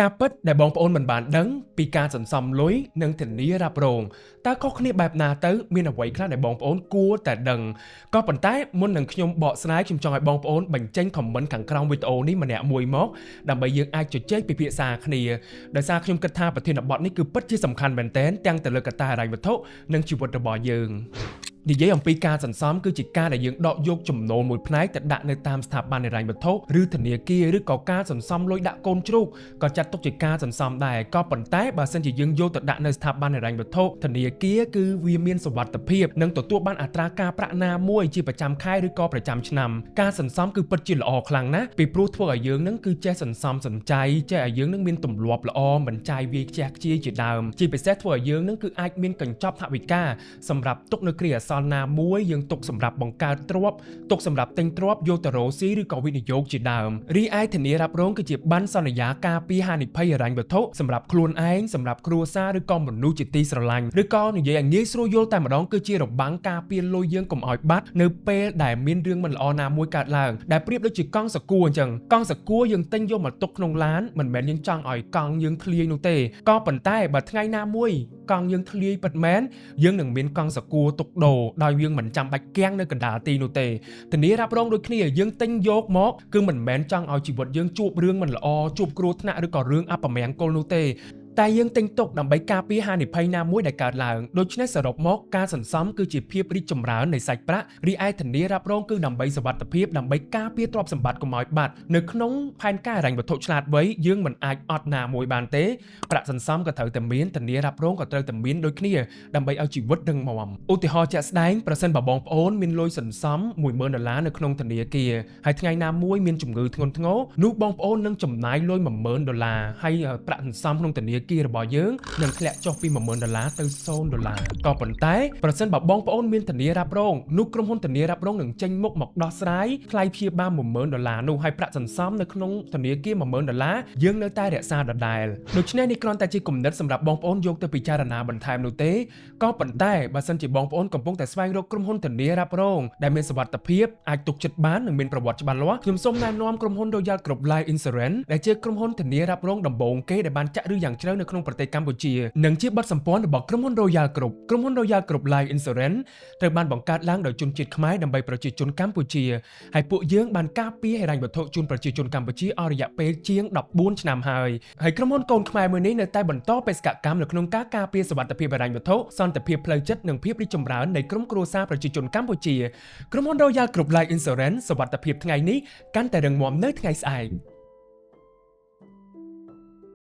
ការពិតដែលបងប្អូនមិនបានដឹងពីការសន្សំលុយនិងធានារ៉ាប់រងតើខុសគ្នាបែបណាទៅមានអ្វីខ្លះដែលបងប្អូនគួរតែដឹងក៏ប៉ុន្តែមុននឹងខ្ញុំបកស្រាយខ្ញុំចង់ឲ្យបងប្អូនបញ្ចេញ comment ខាងក្រោមវីដេអូនេះម្នាក់មួយមកដើម្បីយើងអាចជជែកពិភាក្សាគ្នាដោយសារខ្ញុំគិតថាប្រធានបទនេះគឺពិតជាសំខាន់មែនទែនទាំងទៅលើកត្តាហិរញ្ញវត្ថុនិងជីវិតរបស់យើងនិយាយអំពីការសន្សំគឺជាការដែលយើងដកយកចំណូលមួយផ្នែកទៅដាក់នៅតាមស្ថាប័នហិរញ្ញវត្ថុឬធនាគារឬក៏ការសន្សំលុយដាក់កូនជ្រូកក៏ចាត់ទុកជាការសន្សំដែរក៏ប៉ុន្តែបើសិនជាយើងយកទៅដាក់នៅស្ថាប័នហិរញ្ញវត្ថុធនាគារគឺវាមានសុវត្ថិភាពនិងទទួលបានអត្រាការប្រាក់ណាមួយជាប្រចាំខែឬក៏ប្រចាំឆ្នាំការសន្សំគឺពិតជាល្អខ្លាំងណាស់ពីព្រោះធ្វើឲ្យយើងនឹងគឺចេះសន្សំសំចៃចេះឲ្យយើងនឹងមានទម្លាប់ល្អមិនចាយវាយខ្ជះខ្ជាយជាដើមជាពិសេសធ្វើឲ្យយើងនឹងគឺអាចមានកញ្ចប់ថវិកាសម្រាប់ទុកនៅគ្រាអាសន្នណាមួយយើងទុកសម្រាប់បង្កើតទ្រព្យទុកសម្រាប់ទិញទ្រព្យយកទៅរកស៊ីឬក៏វិនិយោគជាដើមរីឯធានារ៉ាប់រងគឺជាប័ណ្ណសន្យាការពារហានិភ័យហិរញ្ញវត្ថុសម្រាប់ខ្លួនឯងសម្រាប់គ្រួសារឬក៏មនុស្សជាទីស្រឡាញ់ឬក៏និយាយឲ្យងាយស្រួលយល់តែម្ដងគឺជារបាំងការពារលុយយើងកុំឲ្យបាត់នៅពេលដែលមានរឿងមិនល្អណាមួយកើតឡើងដែលប្រៀបដូចជាកង់សកួរអញ្ចឹងកង់សកួរយើងទិញយកមកទុកក្នុងឡានមិនមែនយើងចង់ឲ្យកង់យើងធ្លាយនោះទេក៏ប៉ុន្តែបើថ្ងៃណាមួយកង់យើងធ្លាយពិតមែនយើងនឹងមានកង់សកួរទុកដូរដោយយើងមិនចាំបាច់គាំងនៅកណ្ដាលទីនោះទេធានារ៉ាប់រងដូចគ្នាយើងទិញយកមកគឺមិនមែនចង់ឲ្យជីវិតយើងជួបរឿងមិនល្អជួបគ្រោះថ្នាក់ឬក៏រឿងអពមង្គលនោះទេតែយើងទិញទុកដើម្បីការពារហានិភ័យណាមួយដែលកើតឡើងដូច្នេះសរុបមកការសន្សំគឺជាភាពរីកចម្រើននៃសាច់ប្រាក់រីឯធានារ៉ាប់រងគឺដើម្បីសុវត្ថិភាពដើម្បីការពារទ្រព្យសម្បត្តិកុំឲ្យបាត់នៅក្នុងផែនការហិរញ្ញវត្ថុឆ្លាតវៃយើងមិនអាចអត់ណាមួយបានទេប្រាក់សន្សំក៏ត្រូវតែមានធានារ៉ាប់រងក៏ត្រូវតែមានដូចគ្នាដើម្បីឲ្យជីវិតរឹងមាំឧទាហរណ៍ជាក់ស្ដែងប្រសិនបើបងប្អូនមានលុយសន្សំ$10,000នៅក្នុងធនាគារហើយថ្ងៃណាមួយមានជំងឺធ្ងន់ធ្ងរនោះបងប្អូននឹងចំណាយលុយ$10,000ហើយប្រាក់សន្សំក្នុងធនាគាររបស់យើងនឹងធ្លាក់ចុះពី$10,000ទៅ$0ក៏ប៉ុន្តែប្រសិនបើបងប្អូនមានធានារ៉ាប់រងនោះក្រុមហ៊ុនធានារ៉ាប់រងនឹងចេញមុខមកដោះស្រាយថ្លៃព្យាបាល$10,000នោះហើយប្រាក់សន្សំនៅក្នុងធនាគារ$10,000យើងនៅតែរក្សាដដែលដូច្នេះនេះគ្រាន់តែជាគំនិតសម្រាប់បងប្អូនយកទៅពិចារណាបន្ថែមនោះទេក៏ប៉ុន្តែបើសិនជាបងប្អូនកំពុងតែស្វែងរកក្រុមហ៊ុនធានារ៉ាប់រងដែលមានសុវត្ថិភាពអាចទុកចិត្តបាននិងមានប្រវត្តិច្បាស់លាស់ខ្ញុំសូមណែនាំក្រុមហ៊ុន Royal Group Life Insurance ដែលជាក្រុមហ៊ុនធានារ៉ាប់រងដំបូងគេដែលបានចាក់ឫសយ៉ាងជ្រៅនៅក្នុងប្រទេសកម្ពុជានិងជាបទសម្ព័ន្ធរបស់ក្រុមហ៊ុន Royal Group ក្រុមហ៊ុន Royal Group Life Insurance ត្រូវបានបង្កើតឡើងដោយជនជាតិខ្មែរដើម្បីប្រជាជនកម្ពុជាហើយពួកយើងបានការពារហិរញ្ញវត្ថុជូនប្រជាជនកម្ពុជាអស់រយៈពេលជាង14ឆ្នាំហើយក្រុមហ៊ុនកូនខ្មែរមួយនេះនៅតែបន្តបេសកកម្មនៅក្នុងការការពារសុវត្ថិភាពហិរញ្ញវត្ថុសន្តិភាពផ្លូវចិត្តនិងភាពរីកចម្រើននៃក្រុមគ្រួសារប្រជាជនកម្ពុជាក្រុមហ៊ុន Royal Group Life Insurance សុវត្ថិភាពថ្ងៃនេះកាន់តែរឹងមាំនៅថ្ងៃស្អែក